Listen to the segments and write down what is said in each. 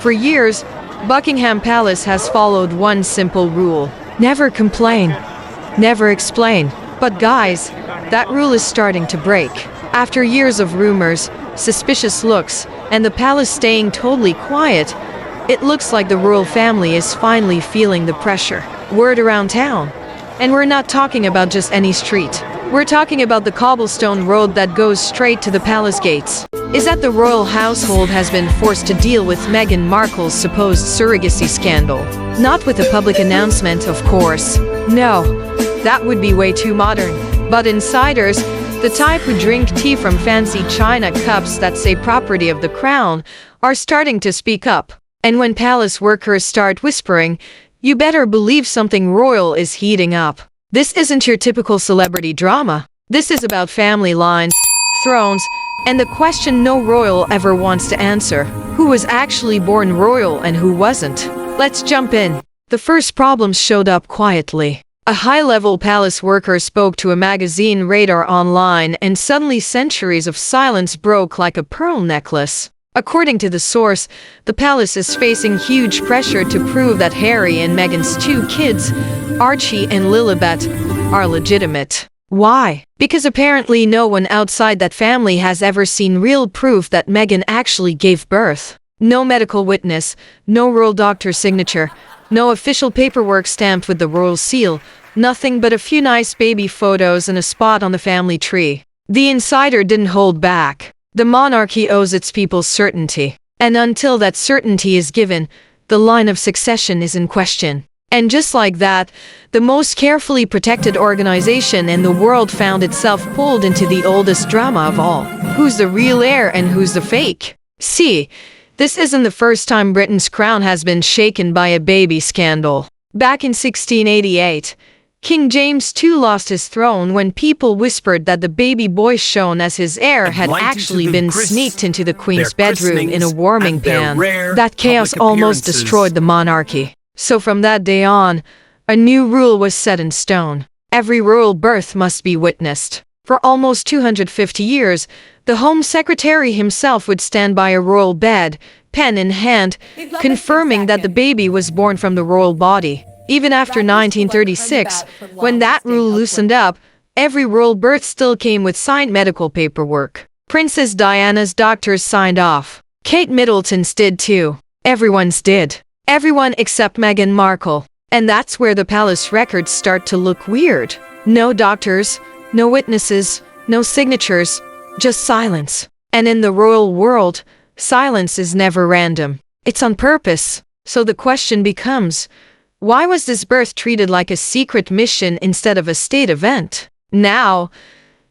For years, Buckingham Palace has followed one simple rule: never complain, never explain. But guys, that rule is starting to break. After years of rumors, suspicious looks, and the palace staying totally quiet, it looks like the royal family is finally feeling the pressure. Word around town. And we're not talking about just any street. We're talking about the cobblestone road that goes straight to the palace gates. Is that the royal household has been forced to deal with Meghan Markle's supposed surrogacy scandal. Not with a public announcement, of course. No, that would be way too modern. But insiders, the type who drink tea from fancy china cups that say property of the crown, are starting to speak up. And when palace workers start whispering, you better believe something royal is heating up. This isn't your typical celebrity drama. This is about family lines, thrones, and the question no royal ever wants to answer: who was actually born royal and who wasn't? Let's jump in. The first problems showed up quietly. A high-level palace worker spoke to a magazine Radar Online, and suddenly centuries of silence broke like a pearl necklace. According to the source, the palace is facing huge pressure to prove that Harry and Meghan's two kids, Archie and Lilibet, are legitimate. Why? Because apparently no one outside that family has ever seen real proof that Meghan actually gave birth. No medical witness, no royal doctor's signature, no official paperwork stamped with the royal seal, nothing but a few nice baby photos and a spot on the family tree. The insider didn't hold back. The monarchy owes its people certainty. And until that certainty is given, the line of succession is in question. And just like that, the most carefully protected organization in the world found itself pulled into the oldest drama of all. Who's the real heir and who's the fake? See, this isn't the first time Britain's crown has been shaken by a baby scandal. Back in 1688, King James II lost his throne when people whispered that the baby boy shown as his heir had actually been sneaked into the Queen's bedroom in a warming pan. That chaos almost destroyed the monarchy. So from that day on, a new rule was set in stone. Every royal birth must be witnessed. For almost 250 years, the Home Secretary himself would stand by a royal bed, pen in hand, confirming that the baby was born from the royal body. Even after 1936, when that rule loosened up, every royal birth still came with signed medical paperwork. Princess Diana's doctors signed off. Kate Middleton's did too. Everyone's did. Everyone except Meghan Markle. And that's where the palace records start to look weird. No doctors, no witnesses, no signatures, just silence. And in the royal world, silence is never random. It's on purpose. So the question becomes, why was this birth treated like a secret mission instead of a state event? Now,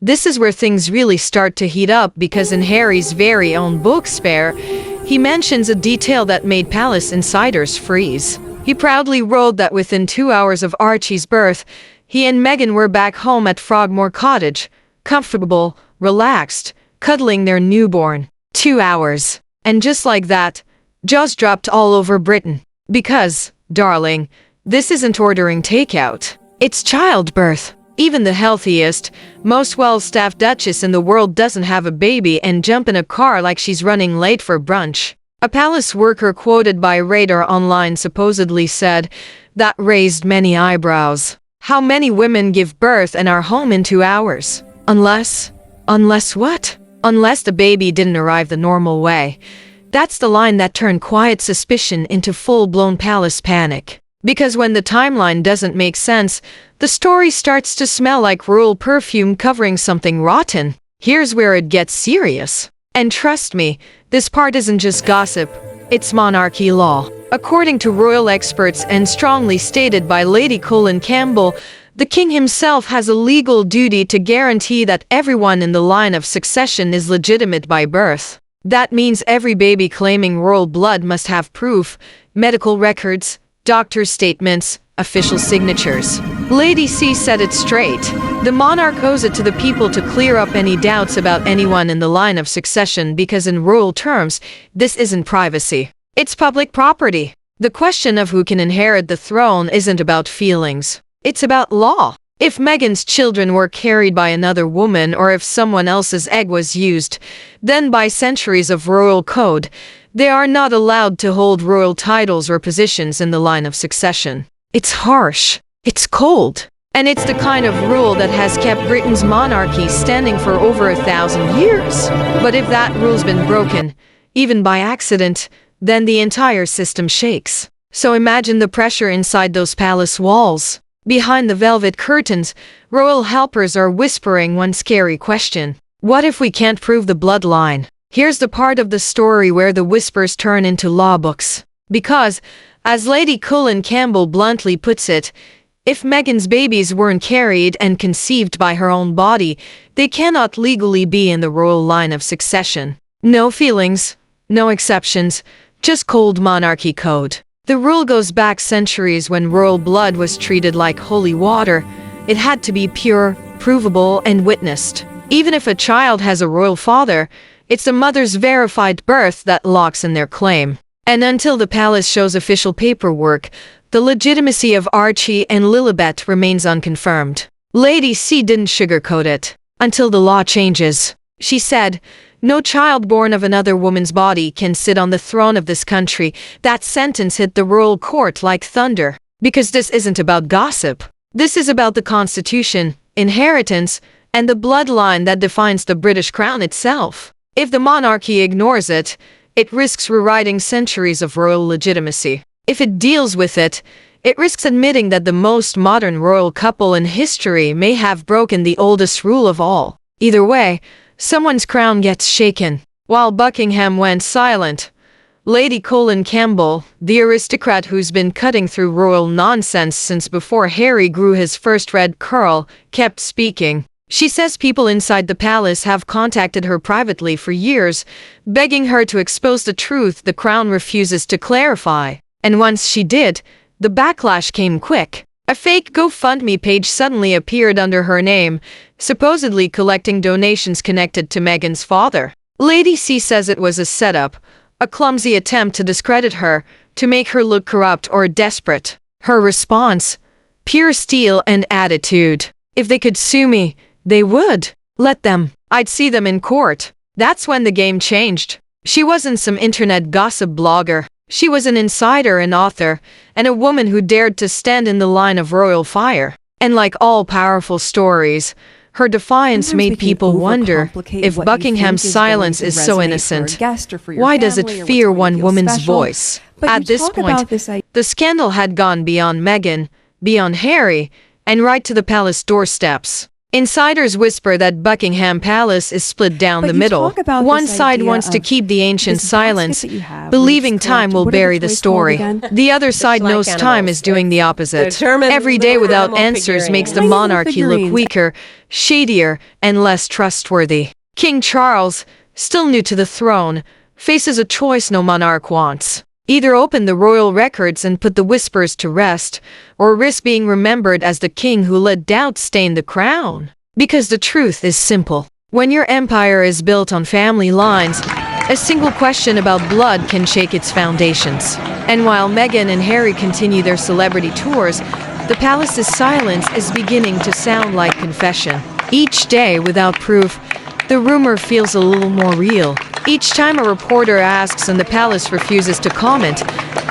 this is where things really start to heat up, because in Harry's very own book Spare, he mentions a detail that made palace insiders freeze. He proudly wrote that within 2 hours of Archie's birth, he and Meghan were back home at Frogmore Cottage, comfortable, relaxed, cuddling their newborn. 2 hours. And just like that, jaws dropped all over Britain. Because, darling, this isn't ordering takeout. It's childbirth. Even the healthiest, most well-staffed duchess in the world doesn't have a baby and jump in a car like she's running late for brunch. A palace worker quoted by Radar Online supposedly said, "That raised many eyebrows. How many women give birth and are home in 2 hours? Unless what? Unless the baby didn't arrive the normal way." That's the line that turned quiet suspicion into full-blown palace panic. Because when the timeline doesn't make sense, the story starts to smell like royal perfume covering something rotten. Here's where it gets serious. And trust me, this part isn't just gossip, it's monarchy law. According to royal experts and strongly stated by Lady Colin Campbell, the king himself has a legal duty to guarantee that everyone in the line of succession is legitimate by birth. That means every baby claiming royal blood must have proof, medical records, doctor's statements, official signatures. Lady C said it straight. The monarch owes it to the people to clear up any doubts about anyone in the line of succession, because in royal terms, this isn't privacy. It's public property. The question of who can inherit the throne isn't about feelings. It's about law. If Meghan's children were carried by another woman, or if someone else's egg was used, then by centuries of royal code, They are not allowed to hold royal titles or positions in the line of succession. It's harsh. It's cold. And it's the kind of rule that has kept Britain's monarchy standing for over 1,000 years. But if that rule's been broken, even by accident, then the entire system shakes. So imagine the pressure inside those palace walls. Behind the velvet curtains, royal helpers are whispering one scary question. What if we can't prove the bloodline? Here's the part of the story where the whispers turn into law books. Because, as Lady Cullen Campbell bluntly puts it, if Meghan's babies weren't carried and conceived by her own body, they cannot legally be in the royal line of succession. No feelings, no exceptions, just cold monarchy code. The rule goes back centuries when royal blood was treated like holy water. It had to be pure, provable, and witnessed. Even if a child has a royal father, it's the mother's verified birth that locks in their claim. And until the palace shows official paperwork, the legitimacy of Archie and Lilibet remains unconfirmed. Lady C didn't sugarcoat it. Until the law changes. She said, "No child born of another woman's body can sit on the throne of this country." That sentence hit the royal court like thunder. Because this isn't about gossip. This is about the Constitution, inheritance, and the bloodline that defines the British crown itself. If the monarchy ignores it, it risks rewriting centuries of royal legitimacy. If it deals with it, it risks admitting that the most modern royal couple in history may have broken the oldest rule of all. Either way, someone's crown gets shaken. While Buckingham went silent, Lady Cullen Campbell, the aristocrat who's been cutting through royal nonsense since before Harry grew his first red curl, kept speaking. She says people inside the palace have contacted her privately for years, begging her to expose the truth the crown refuses to clarify. And once she did, the backlash came quick. A fake GoFundMe page suddenly appeared under her name, supposedly collecting donations connected to Meghan's father. Lady C says it was a setup, a clumsy attempt to discredit her, to make her look corrupt or desperate. Her response? Pure steel and attitude. If they could sue me, they would. Let them. I'd see them in court. That's when the game changed. She wasn't some internet gossip blogger. She was an insider and author, and a woman who dared to stand in the line of royal fire. And like all powerful stories, her defiance made people wonder if Buckingham's silence is so innocent. Why does it fear one woman's voice? At this point, the scandal had gone beyond Meghan, beyond Harry, and right to the palace doorsteps. Insiders whisper that Buckingham Palace is split down the middle. One side wants to keep the ancient silence, believing time will bury the story. The other side knows time is doing the opposite. Every day without answers makes the monarchy look weaker, shadier, and less trustworthy. King Charles, still new to the throne, faces a choice no monarch wants. Either open the royal records and put the whispers to rest, or risk being remembered as the king who let doubt stain the crown. Because the truth is simple. When your empire is built on family lines, a single question about blood can shake its foundations. And while Meghan and Harry continue their celebrity tours, the palace's silence is beginning to sound like confession. Each day, without proof, the rumor feels a little more real. Each time a reporter asks and the palace refuses to comment,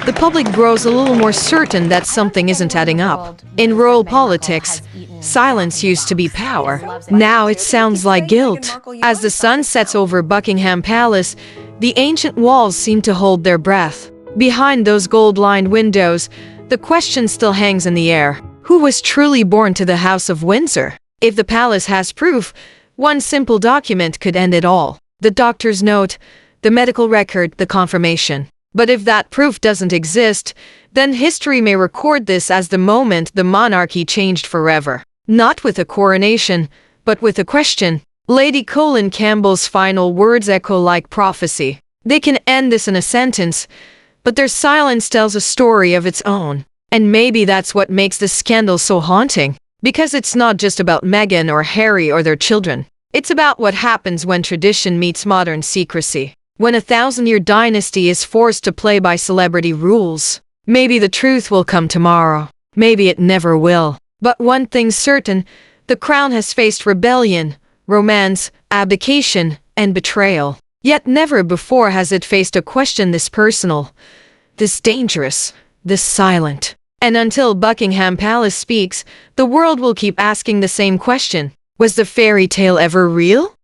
the public grows a little more certain that something isn't adding up. In royal politics, silence used to be power. Now it sounds like guilt. As the sun sets over Buckingham Palace, the ancient walls seem to hold their breath. Behind those gold-lined windows, the question still hangs in the air. Who was truly born to the House of Windsor? If the palace has proof, one simple document could end it all. The doctor's note, the medical record, the confirmation. But if that proof doesn't exist, then history may record this as the moment the monarchy changed forever. Not with a coronation, but with a question. Lady Cullen Campbell's final words echo like prophecy. They can end this in a sentence, but their silence tells a story of its own. And maybe that's what makes this scandal so haunting. Because it's not just about Meghan or Harry or their children. It's about what happens when tradition meets modern secrecy. When a 1,000-year dynasty is forced to play by celebrity rules. Maybe the truth will come tomorrow. Maybe it never will. But one thing's certain, the crown has faced rebellion, romance, abdication, and betrayal. Yet never before has it faced a question this personal, this dangerous, this silent. And until Buckingham Palace speaks, the world will keep asking the same question. Was the fairy tale ever real?